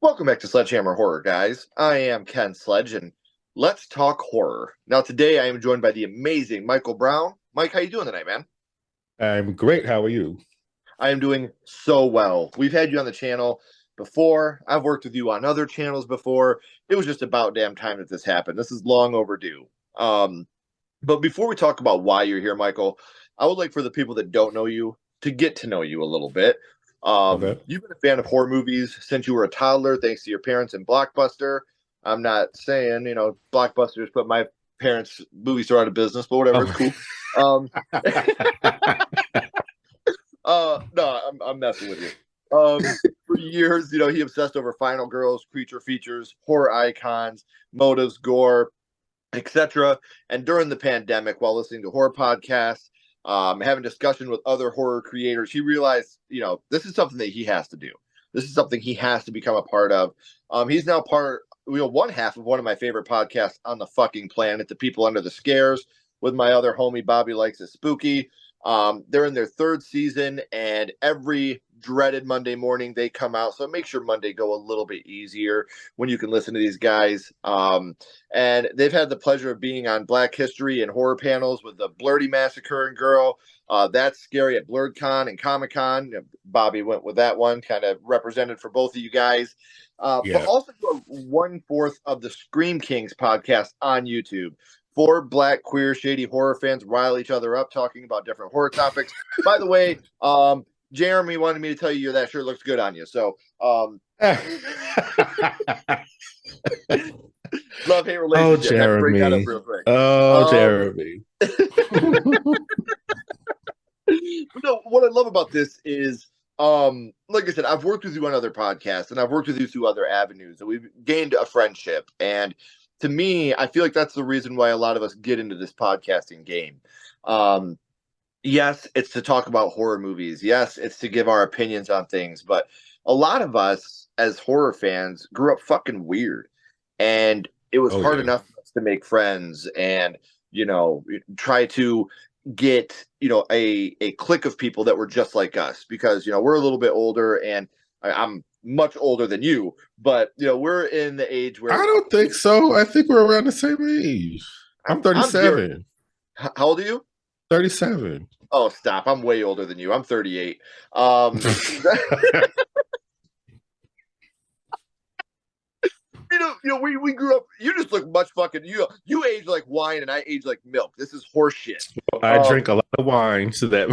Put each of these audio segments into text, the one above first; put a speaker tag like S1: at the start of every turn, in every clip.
S1: Welcome back to Sledgehammer Horror, guys. I am Ken Sledge, and let's talk horror. Now, today I am joined by the amazing Michael Brown. Mike, how you doing tonight, man?
S2: I'm great. How are you?
S1: I am doing so well. We've had you on the channel before. I've worked with you on other channels before. It was just about damn time that this happened. This is long overdue. But before we talk about why you're here, Michael, I would like for the people that don't know you to get to know you a little bit.
S2: Okay.
S1: You've been a fan of horror movies since you were a toddler, thanks to your parents in Blockbuster. I'm not saying, Blockbusters put my parents' movie store out of business, but whatever,
S2: Oh
S1: it's cool. Um, no, I'm messing with you. For years, he obsessed over final girls, creature features, horror icons, motives, gore, etc. And during the pandemic, while listening to horror podcasts, having discussion with other horror creators, he realized, this is something that he has to do. This is something he has to become a part of. He's now one half of one of my favorite podcasts on the fucking planet, The People Under the Scares, with my other homie, Bobby Likes It Spooky. They're in their third season, and every dreaded Monday morning they come out. So it makes your Monday go a little bit easier when you can listen to these guys. And they've had the pleasure of being on Black History and horror panels with the Blurty Massacring Girl. That's Scary at BlurredCon and Comic-Con. Bobby went with that one, kind of represented for both of you guys. But
S2: yeah.
S1: also 1/4 of the Scream Kings podcast on YouTube. 4 black, queer, shady horror fans rile each other up talking about different horror topics. By the way, Jeremy wanted me to tell you that shirt looks good on you. So, love-hate relationship.
S2: Oh,
S1: Had to bring that up
S2: Jeremy.
S1: real quick.
S2: Oh, Jeremy.
S1: No, what I love about this is, like I said, I've worked with you on other podcasts, and I've worked with you through other avenues, and we've gained a friendship. And to me, I feel like that's the reason why a lot of us get into this podcasting game. Yes, it's to talk about horror movies. Yes, it's to give our opinions on things. But a lot of us as horror fans grew up fucking weird. And it was
S2: Oh,
S1: hard
S2: yeah.
S1: enough for us to make friends and, try to get, a clique of people that were just like us because, we're a little bit older and I'm much older than you, but, we're in the age
S2: I
S1: where
S2: don't think so. I think we're around the same age. I'm
S1: I'm Jerry.
S2: 37.
S1: How old are you?
S2: 37.
S1: Oh, stop. I'm way older than you. I'm 38. Um, we grew up. You just look much fucking. You age like wine, and I age like milk. This is horse shit.
S2: I drink a lot of wine so that.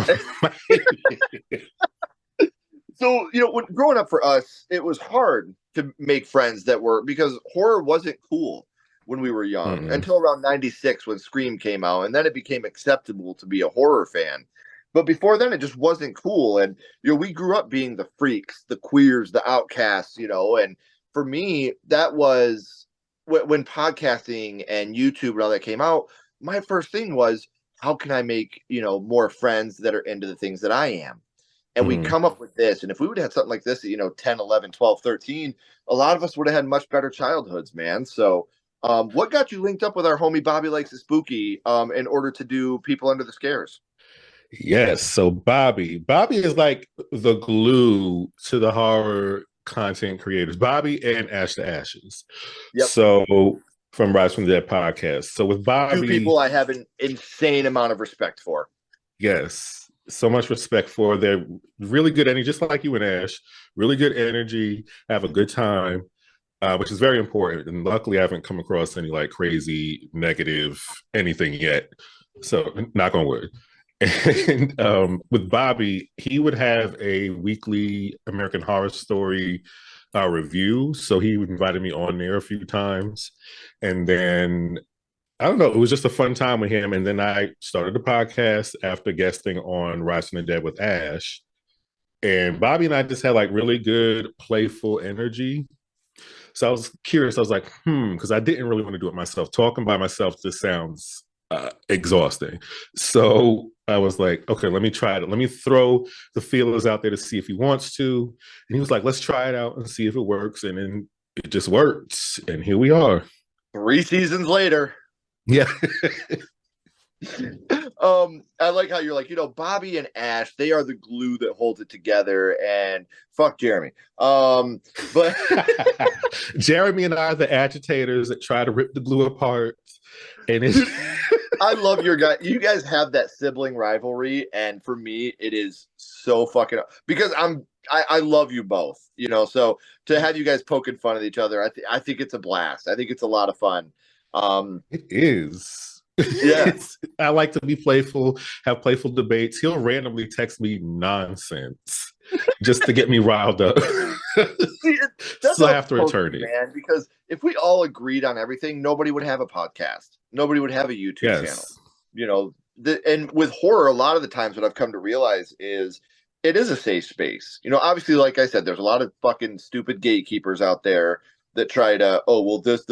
S1: So when growing up for us, it was hard to make friends that were because horror wasn't cool when we were young
S2: Mm-mm.
S1: until around '96 when Scream came out, and then it became acceptable to be a horror fan. But before then, it just wasn't cool, and we grew up being the freaks, the queers, the outcasts, and for me, that was when podcasting and YouTube and all that came out. My first thing was, how can I make more friends that are into the things that I am? And we
S2: Mm-hmm.
S1: come up with this. And if we would have had something like this at 10, 11, 12, 13, a lot of us would have had much better childhoods, man. So what got you linked up with our homie Bobby Likes It Spooky in order to do People Under the Scares?
S2: Yes. So Bobby is like the glue to the horror content creators. Bobby and Ash the Ashes.
S1: Yep.
S2: So from Rise from the Dead podcast. So with
S1: 2
S2: Bobby,
S1: people I have an insane amount of respect for.
S2: yes, so much respect for. They're really good energy, just like you and Ash. Really good energy, have a good time, which is very important. And luckily, I haven't come across any like crazy negative anything yet. So knock on wood. And with Bobby, he would have a weekly American Horror Story review. So he invited me on there a few times. And then I don't know, it was just a fun time with him. And then I started the podcast after guesting on Rise from the Dead with Ash. And Bobby and I just had like really good, playful energy. So I was curious. I was like, because I didn't really want to do it myself. Talking by myself just sounds exhausting. So I was like, okay, let me try it. Let me throw the feelers out there to see if he wants to. And he was like, let's try it out and see if it works. And then it just works. And here we are.
S1: 3 seasons later.
S2: Yeah.
S1: I like how you're like, Bobby and Ash, they are the glue that holds it together, and fuck Jeremy. But
S2: Jeremy and I are the agitators that try to rip the glue apart. And it's
S1: dude, I love your guy. You guys have that sibling rivalry, and for me, it is so fucking because I love you both. So to have you guys poking fun at each other, I think it's a blast. I think it's a lot of fun.
S2: it is.
S1: Yeah.
S2: I like to be playful, have playful debates. He'll randomly text me nonsense just to get me riled up.
S1: See, that's
S2: So
S1: how
S2: I
S1: it's
S2: have to
S1: supposed to
S2: return
S1: be,
S2: it.
S1: man. Because if we all agreed on everything, nobody would have a podcast. Nobody would have a YouTube channel.
S2: Yes.
S1: And with horror, a lot of the times, what I've come to realize is it is a safe space. Obviously, like I said, there's a lot of fucking stupid gatekeepers out there that try to, oh, well, this.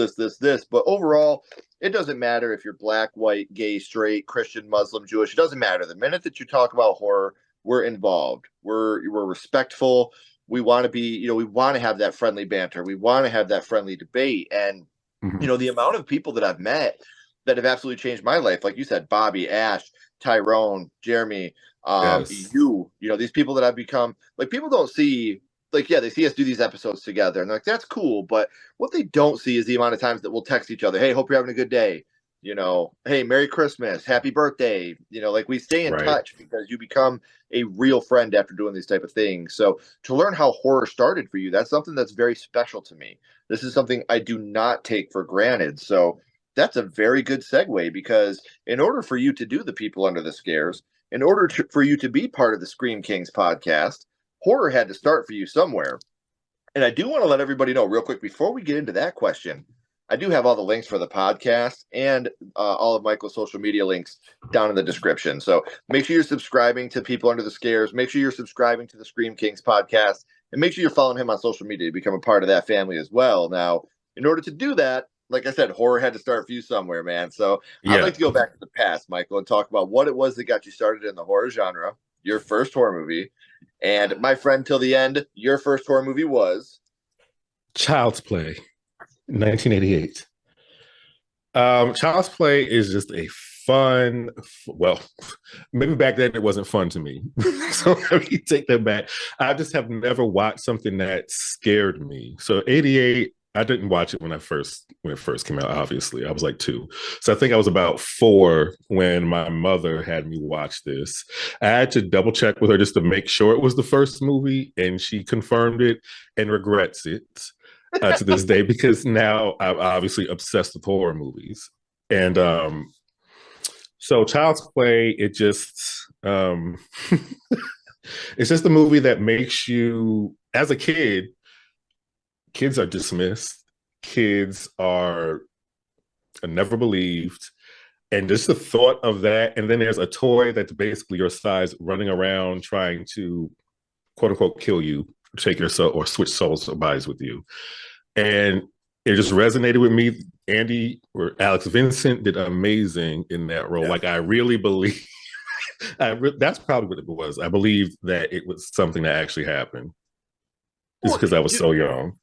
S1: But overall, it doesn't matter if you're black, white, gay, straight, Christian, Muslim, Jewish. It doesn't matter. The minute that you talk about horror, we're involved. We're respectful. We want to be, we want to have that friendly banter. We want to have that friendly debate. And,
S2: Mhm.
S1: the amount of people that I've met that have absolutely changed my life, like you said, Bobby, Ash, Tyrone, Jeremy,
S2: Yes.
S1: these people that I've become, like, people don't see, like, yeah, they see us do these episodes together and they're like, that's cool. But what they don't see is the amount of times that we'll text each other, hey, hope you're having a good day. Hey, Merry Christmas, Happy Birthday. Like, we stay in
S2: Right.
S1: touch because you become a real friend after doing these type of things. So to learn how horror started for you, that's something that's very special to me. This is something I do not take for granted. So that's a very good segue because in order for you to do the people under the scares, in order for you to be part of the Scream Kings podcast, horror had to start for you somewhere. And I do want to let everybody know real quick before we get into that question. I do have all the links for the podcast and all of Michael's social media links down in the description. So make sure you're subscribing to People Under the Scares. Make sure you're subscribing to the Scream Kings podcast. And make sure you're following him on social media to become a part of that family as well. Now, in order to do that, like I said, horror had to start for you somewhere, man. So I'd
S2: Yeah.
S1: like to go back to the past, Michael, and talk about what it was that got you started in the horror genre, your first horror movie. And my friend, till the end, your first horror movie was
S2: Child's Play, 1988. Child's Play is just a fun, well, maybe back then it wasn't fun to me. So let me take that back. I just have never watched something that scared me. So 88, I didn't watch it when it first came out, obviously. I was like 2. So I think I was about 4 when my mother had me watch this. I had to double check with her just to make sure it was the first movie, and she confirmed it and regrets it to this day because now I'm obviously obsessed with horror movies. And so Child's Play, it's just a movie that makes you, as a kid, kids are dismissed, kids are never believed. And just the thought of that, and then there's a toy that's basically your size running around trying to quote unquote kill you, take your soul or switch souls or bodies with you. And it just resonated with me. Andy or Alex Vincent did amazing in that role.
S1: yeah.
S2: Like I really believe that's probably what it was. I believe that it was something that actually happened. It's
S1: Well,
S2: because I was so young.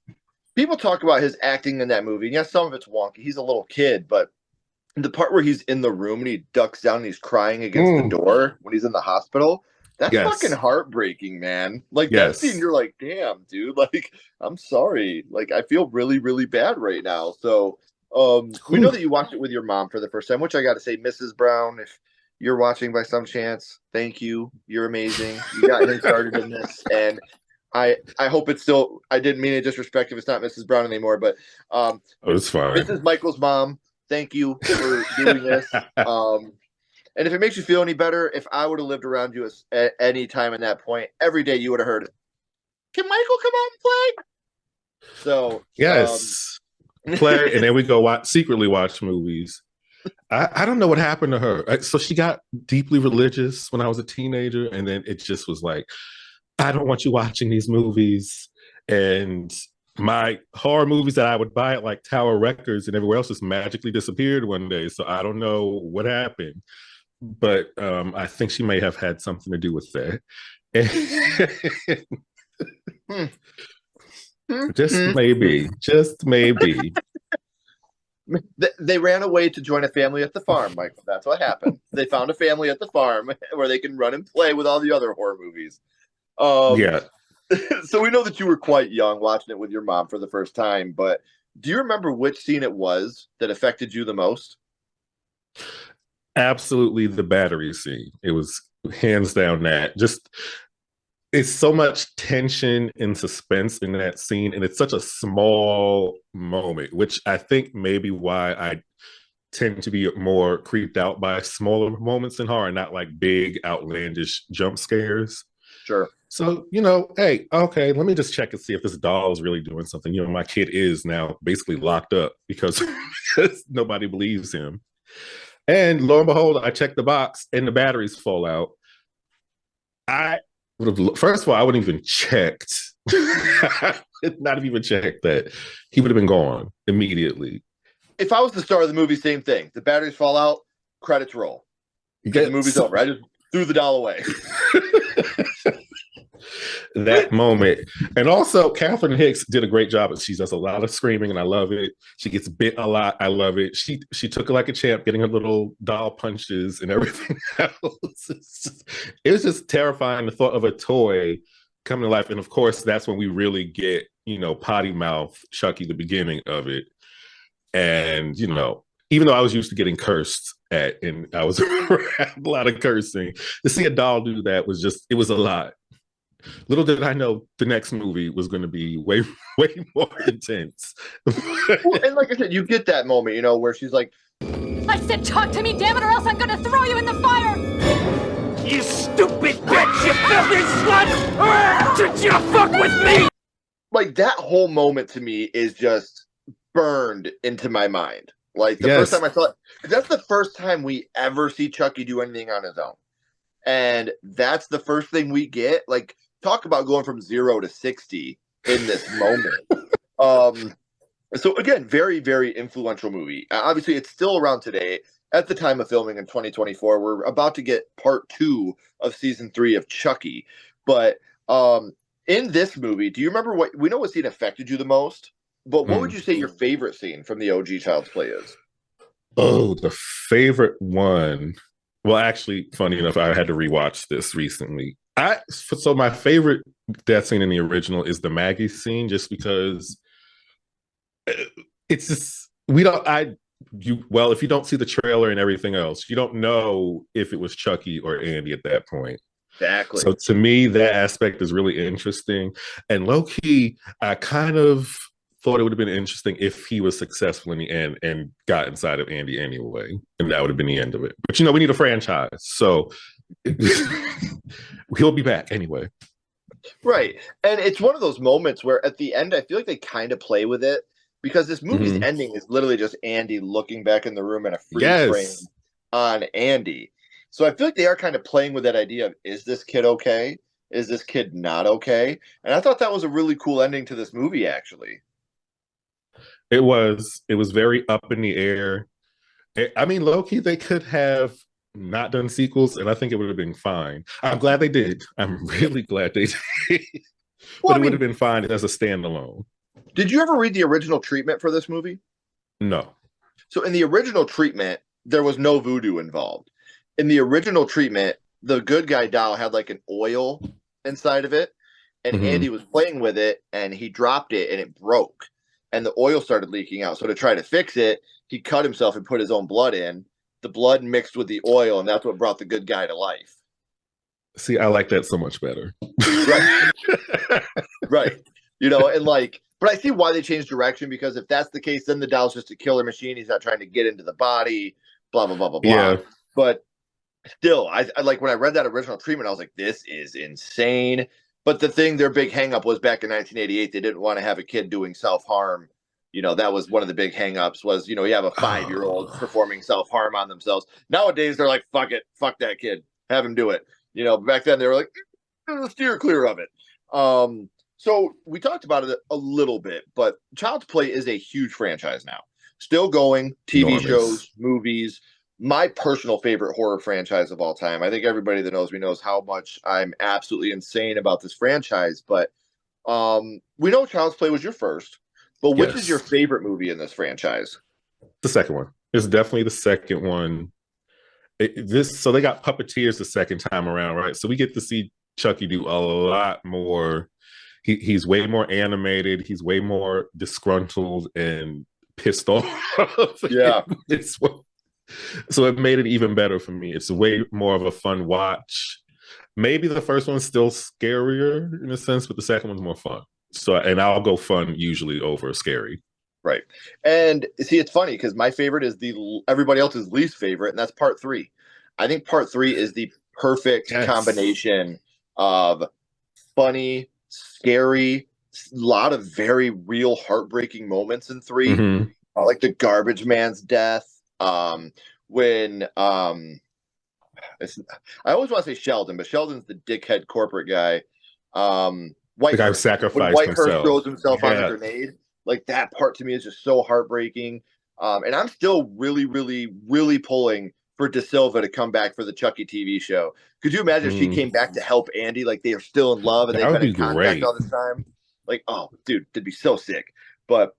S1: people talk about his acting in that movie. Yes, some of it's wonky. He's a little kid, but the part where he's in the room and he ducks down and he's crying against the door when he's in the hospital, that's fucking
S2: Yes.
S1: heartbreaking, man. Like that scene,
S2: Yes.
S1: you're like, damn, dude. Like, I'm sorry. Like, I feel really, really bad right now. So, we know
S2: Whew.
S1: that you watched it with your mom for the first time, which I got to say, Mrs. Brown, if you're watching by some chance, thank you. You're amazing. You got him started in this, and I hope it's still. I didn't mean to disrespect if it's not Mrs. Brown anymore, but
S2: Oh, it's fine.
S1: Mrs. Michael's mom, thank you for doing this. And if it makes you feel any better, if I would have lived around you at any time in that point, every day you would have heard, "Can Michael come out and play?" So,
S2: Yes. Play, and then we go secretly watch movies. I don't know what happened to her. So she got deeply religious when I was a teenager, and then it just was like, I don't want you watching these movies. And my horror movies that I would buy at like Tower Records and everywhere else just magically disappeared one day. So I don't know what happened, but I think she may have had something to do with that.
S1: hmm.
S2: Just maybe, just maybe.
S1: They ran away to join a family at the farm, Michael. That's what happened. They found a family at the farm where they can run and play with all the other horror movies. Um,
S2: Yeah,
S1: so we know that you were quite young watching it with your mom for the first time, but do you remember which scene it was that affected you the most?
S2: absolutely the battery scene. It was hands down that. Just it's so much tension and suspense in that scene, and it's such a small moment, which I think maybe why I tend to be more creeped out by smaller moments in horror, not like big outlandish jump scares.
S1: Sure.
S2: So, hey, okay, let me just check and see if this doll is really doing something. My kid is now basically locked up because, because nobody believes him. And lo and behold, I check the box and the batteries fall out. I would have, first of all, I wouldn't even checked, not have even checked that he would have been gone immediately.
S1: If I was the star of the movie, same thing. The batteries fall out, credits roll. Because the movie's over. I just threw the doll away.
S2: That moment. And also, Catherine Hicks did a great job. She does a lot of screaming, and I love it. She gets bit a lot. I love it. She took it like a champ, getting her little doll punches and everything else. It was just terrifying, the thought of a toy coming to life. And of course, that's when we really get, potty mouth Chucky, the beginning of it. And, even though I was used to getting cursed at, and I was around a lot of cursing, to see a doll do that it was a lot. Little did I know the next movie was going to be way, way more intense.
S1: Well, and like I said, you get that moment, where she's like,
S3: I said talk to me, damn it, or else I'm gonna throw you in the fire!
S4: You stupid bitch! You filthy slut! Did you fuck with me?
S1: like that whole moment to me is just burned into my mind. Like the
S2: Yes.
S1: first time I saw it, that's the first time we ever see Chucky do anything on his own. And that's the first thing we get. Like, talk about going from 0 to 60 in this moment. So again, very, very influential movie. Obviously, it's still around today. At the time of filming in 2024, we're about to get part 2 of season 3 of Chucky. But in this movie, do you remember we know what scene affected you the most? But what would you say your favorite scene from the OG Child's Play is?
S2: Oh, the favorite one. Well, actually, funny enough, I had to rewatch this recently. So my favorite death scene in the original is the Maggie scene, just because it's just we don't. Well, if you don't see the trailer and everything else, you don't know if it was Chucky or Andy at that point.
S1: Exactly.
S2: So to me, that aspect is really interesting. And low key, I kind of thought it would have been interesting if he was successful in the end and got inside of Andy anyway, and that would have been the end of it. But we need a franchise, so he'll be back anyway.
S1: Right. And it's one of those moments where at the end, I feel like they kind of play with it because this movie's ending is literally just Andy looking back in the room and a freeze frame on Andy. So I feel like they are kind of playing with that idea of, is this kid okay? Is this kid not okay? And I thought that was a really cool ending to this movie, actually.
S2: It was very up in the air. I mean, low key, they could have not done sequels, and I think it would have been fine. I'm glad they did. I'm really glad they did. But it would have been fine as a standalone.
S1: Did you ever read the original treatment for this movie?
S2: No.
S1: So in the original treatment, there was no voodoo involved. In the original treatment, the good guy doll had like an oil inside of it, and Andy was playing with it, and he dropped it, and it broke, and the oil started leaking out. So to try to fix it, he cut himself and put his own blood in. The blood mixed with the oil, and that's what brought the good guy to life.
S2: See, I like that so much better.
S1: Right. Right. And like, but I see why they changed direction, because if that's the case, then the doll's just a killer machine. He's not trying to get into the body, blah, blah, blah, blah, blah.
S2: Yeah.
S1: But still, I like when I read that original treatment, I was like, this is insane. But their big hangup was back in 1988, they didn't want to have a kid doing self-harm. That was one of the big hangups was, you have a 5-year-old performing self-harm on themselves. Nowadays, they're like, fuck it, fuck that kid, have him do it. Back then they were like, steer clear of it. So we talked about it a little bit, but Child's Play is a huge franchise now. Still going, TV shows, movies. My personal favorite horror franchise of all time. I think everybody that knows me knows how much I'm absolutely insane about this franchise. But we know Child's Play was your first. But which is your favorite movie in this franchise?
S2: The second one. It's definitely the second one. So they got puppeteers the second time around, right? So we get to see Chucky do a lot more. He's way more animated. He's way more disgruntled and pissed off.
S1: Yeah.
S2: So it made it even better for me. It's way more of a fun watch. Maybe the first one's still scarier in a sense, but the second one's more fun. So, and I'll go fun usually over scary.
S1: Right. And see, it's funny because my favorite is everybody else's least favorite, and that's part 3. I think part 3 is the perfect combination of funny, scary, a lot of very real heartbreaking moments in 3.
S2: Mm-hmm.
S1: Like the garbage man's death. When I always want to say Sheldon, but Sheldon's the dickhead corporate guy.
S2: The guy who sacrificed
S1: when Whitehurst
S2: himself.
S1: throws himself on a grenade. Like that part to me is just so heartbreaking. And I'm still really, really, really pulling for De Silva to come back for the Chucky TV show. Could you imagine if she came back to help Andy? Like they are still in love and they've been in contact all this time. Like, oh, dude, that'd be so sick. But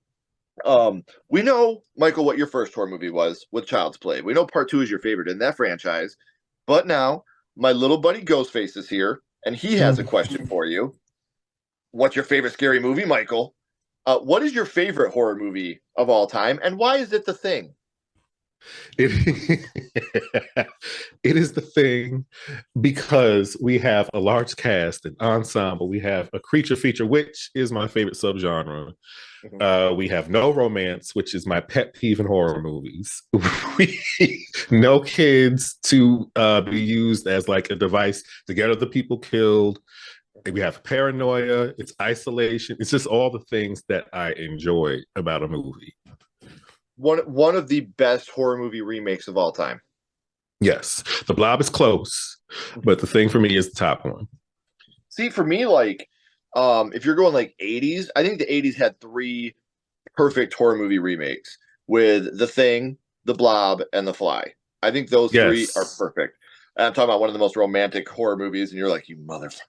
S1: we know, Michael, what your first horror movie was with Child's Play. We know part 2 is your favorite in that franchise. But now my little buddy Ghostface is here, and he has a question for you. What's your favorite scary movie, Michael? What is your favorite horror movie of all time, and why is it The Thing?
S2: It is The Thing because we have a large cast, an ensemble. We have a creature feature, which is my favorite subgenre. We have no romance, which is my pet peeve in horror movies. No kids to be used as like a device to get other people killed. We have paranoia, it's isolation, it's just all the things that I enjoy about a movie.
S1: One of the best horror movie remakes of all time.
S2: Yes, The Blob is close, but The Thing for me is the top one.
S1: See, for me, like, if you're going like 80s, I think the 80s had 3 perfect horror movie remakes with The Thing, The Blob, and The Fly. I think those 3 are perfect. And I'm talking about one of the most romantic horror movies, and you're like, you motherfucker.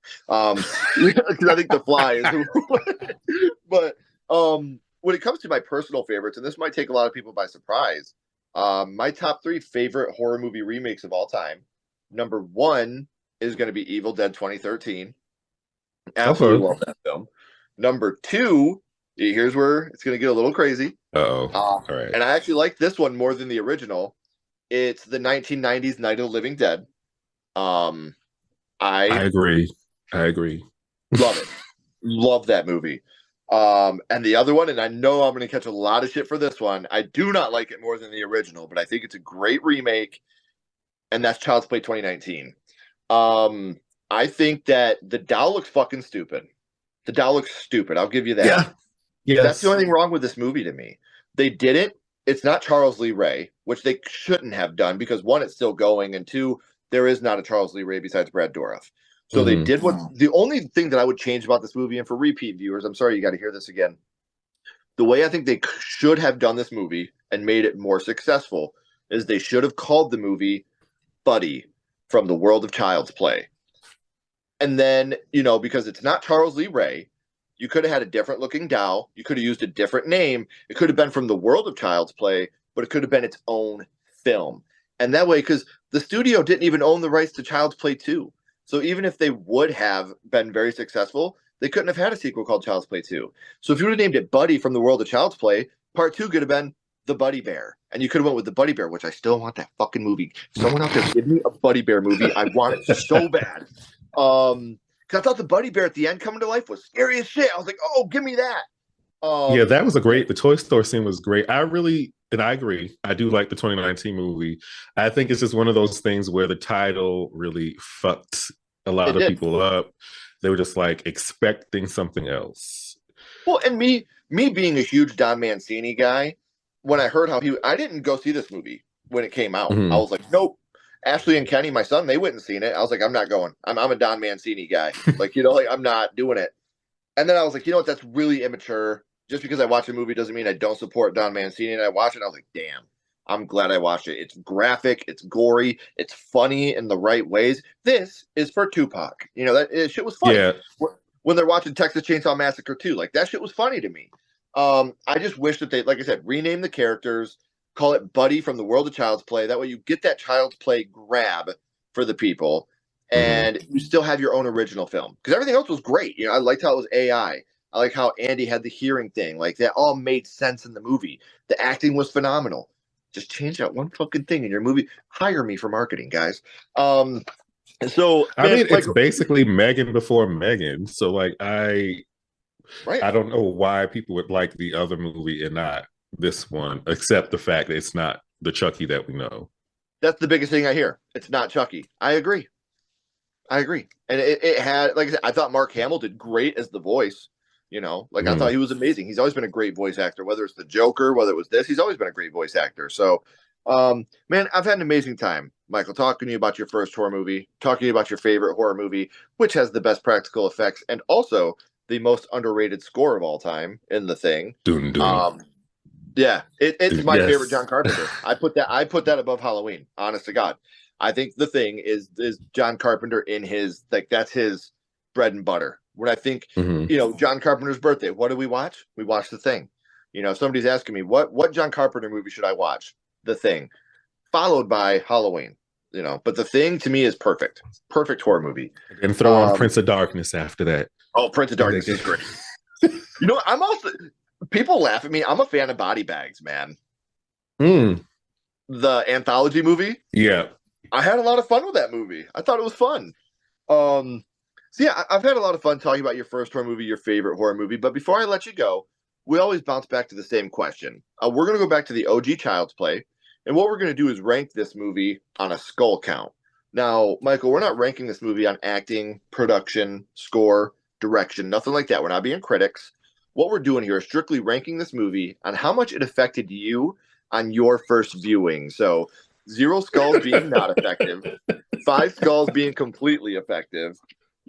S1: Because I think The Fly is. But when it comes to my personal favorites, and this might take a lot of people by surprise, my top 3 favorite horror movie remakes of all time. Number 1 is going to be Evil Dead 2013. Absolutely love that film. Number 2, here's where it's going to get a little crazy.
S2: All right.
S1: And I actually like this one more than the original. It's the 1990s Night of the Living Dead. I
S2: agree.
S1: Love it. Love that movie. And the other one, and I know I'm going to catch a lot of shit for this one. I do not like it more than the original, but I think it's a great remake. And that's Child's Play 2019. I think that the doll looks fucking stupid. The doll looks stupid. I'll give you that.
S2: Yeah. Yes.
S1: That's the only thing wrong with this movie to me. They did it. It's not Charles Lee Ray, which they shouldn't have done because 1, it's still going, and 2, there is not a Charles Lee Ray besides Brad Dourif. So they did the only thing that I would change about this movie, and for repeat viewers, I'm sorry you got to hear this again. The way I think they should have done this movie and made it more successful is they should have called the movie Buddy from the World of Child's Play. And then, because it's not Charles Lee Ray, you could have had a different looking doll. You could have used a different name. It could have been from the World of Child's Play, but it could have been its own film. And that way, because the studio didn't even own the rights to Child's Play 2. So even if they would have been very successful, they couldn't have had a sequel called Child's Play 2. So if you would have named it Buddy from the World of Child's Play, part 2 could have been The Buddy Bear. And you could have went with The Buddy Bear, which I still want that fucking movie. Someone out there give me a Buddy Bear movie. I want it so bad. Because I thought the Buddy Bear at the end coming to life was scary as shit. I was like, oh, give me that.
S2: Yeah, that was the Toy Store scene was great. And I agree. I do like the 2019 movie. I think it's just one of those things where the title really fucked a lot of people up. They were just like expecting something else.
S1: Well, and me being a huge Don Mancini guy, when I heard I didn't go see this movie when it came out. I was like, nope. Ashley and Kenny, my son, they went and seen it. I was like, I'm not going. I'm a Don Mancini guy. I'm not doing it. And then I was like, you know what? That's really immature. Just because I watch a movie doesn't mean I don't support Don Mancini. And I watched it, and I was like, damn, I'm glad I watched it. It's graphic, it's gory, it's funny in the right ways. This is for Tupac. That shit was funny.
S2: Yeah.
S1: When they're watching Texas Chainsaw Massacre 2, like that shit was funny to me. I just wish that they, like I said, rename the characters, call it Buddy from the World of Child's Play. That way you get that Child's Play grab for the people, and you still have your own original film. Because everything else was great. I liked how it was AI. I like how Andy had the hearing thing. Like, that all made sense in the movie. The acting was phenomenal. Just change that one fucking thing in your movie. Hire me for marketing, guys. So
S2: I mean, it's basically Megan before Megan. So like, I don't know why people would like the other movie and not this one, except the fact that it's not the Chucky that we know.
S1: That's the biggest thing I hear. It's not Chucky. I agree. And it had, like I said, I thought Mark Hamill did great as the voice. I thought he was amazing. He's always been a great voice actor, whether it's the Joker, whether it was this, he's always been a great voice actor. So, man, I've had an amazing time, Michael, talking to you about your first horror movie, talking to you about your favorite horror movie, which has the best practical effects and also the most underrated score of all time in The Thing.
S2: Dun, dun.
S1: Yeah, it's my favorite John Carpenter. I put that above Halloween. Honest to God, I think The Thing is John Carpenter in his, like, that's his bread and butter. When I think, John Carpenter's birthday, what do we watch? We watch The Thing. Somebody's asking me, what John Carpenter movie should I watch? The Thing, followed by Halloween. But The Thing to me is perfect horror movie.
S2: And throw on Prince of Darkness after that.
S1: Oh, Prince of Darkness is great. I'm also, people laugh at me. I'm a fan of Body Bags, man. The anthology movie.
S2: Yeah,
S1: I had a lot of fun with that movie. I thought it was fun. So yeah, I've had a lot of fun talking about your first horror movie, your favorite horror movie. But before I let you go, we always bounce back to the same question. We're going to go back to the OG Child's Play. And what we're going to do is rank this movie on a skull count. Now, Michael, we're not ranking this movie on acting, production, score, direction, nothing like that. We're not being critics. What we're doing here is strictly ranking this movie on how much it affected you on your first viewing. So 0 skulls being not effective, 5 skulls being completely effective.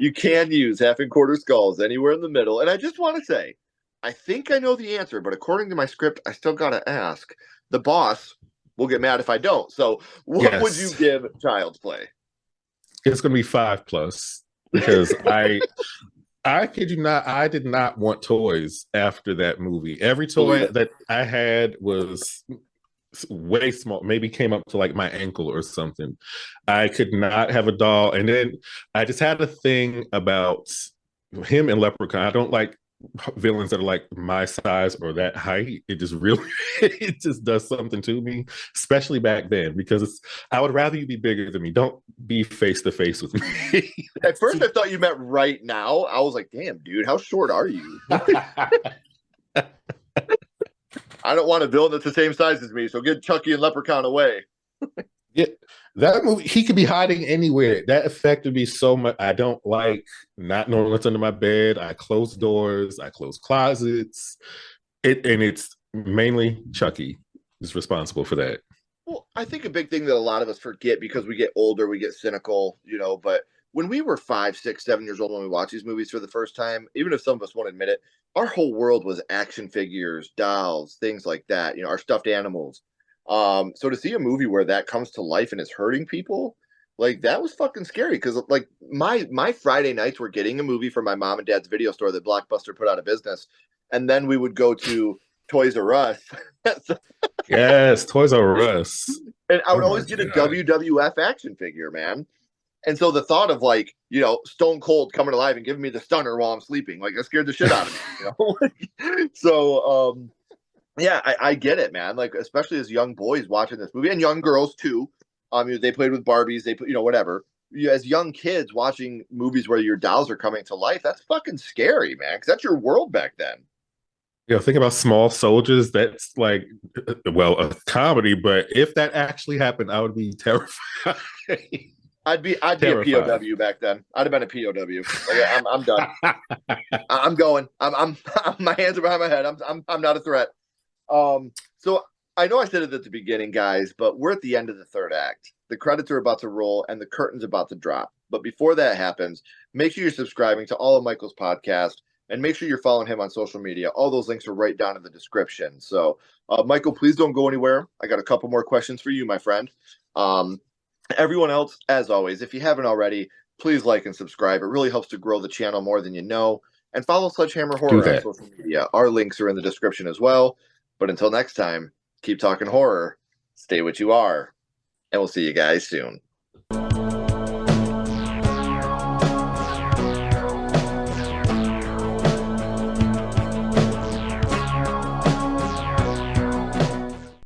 S1: You can use half and quarter skulls anywhere in the middle. And I just want to say, I think I know the answer, but according to my script, I still got to ask. The boss will get mad if I don't. So what would you give Child's Play?
S2: It's going to be 5+ because I kid you not, I did not want toys after that movie. Every toy that I had was way small, maybe came up to like my ankle or something. I could not have a doll. And then I just had a thing about him and Leprechaun. I don't like villains that are like my size or that height. It just really it just does something to me, especially back then, because I would rather you be bigger than me. Don't be face to face with me.
S1: At first I thought you meant right now. I was like, damn, dude, how short are you? I don't want a villain that's the same size as me, so get Chucky and Leprechaun away.
S2: Yeah, that movie, he could be hiding anywhere. That affected me so much. I don't like not knowing what's under my bed. I close doors, I close closets. And it's mainly Chucky is responsible for that.
S1: Well, I think a big thing that a lot of us forget because we get older, we get cynical, but when we were 5, 6, 7 years old when we watched these movies for the first time, even if some of us won't admit it, our whole world was action figures, dolls, things like that, our stuffed animals. So to see a movie where that comes to life and is hurting people, like, that was fucking scary. Because like my Friday nights were getting a movie from my mom and dad's video store that Blockbuster put out of business, and then we would go to Toys R Us.
S2: Yes, Toys R Us.
S1: And I would always get a WWF action figure, man. And so the thought of, like, Stone Cold coming alive and giving me the stunner while I'm sleeping, like, that scared the shit out of me. So yeah, I get it, man. Like, especially as young boys watching this movie, and young girls too. They played with Barbies, they put, whatever. As young kids watching movies where your dolls are coming to life, that's fucking scary, man. Because that's your world back then.
S2: Think about Small Soldiers. That's like, well, a comedy, but if that actually happened, I would be terrified.
S1: I'd be a POW back then. I'd have been a POW. Like, I'm done. I'm going. I'm my hands are behind my head. I'm not a threat. So I know I said it at the beginning, guys, but we're at the end of the third act. The credits are about to roll and the curtain's about to drop. But before that happens, make sure you're subscribing to all of Michael's podcast and make sure you're following him on social media. All those links are right down in the description. So, Michael, please don't go anywhere. I got a couple more questions for you, my friend. Everyone else, as always, if you haven't already, please like and subscribe. It really helps to grow the channel more than you know. And follow Sledgehammer Horror on social media. Our links are in the description as well. But until next time, keep talking horror, stay what you are, and we'll see you guys soon.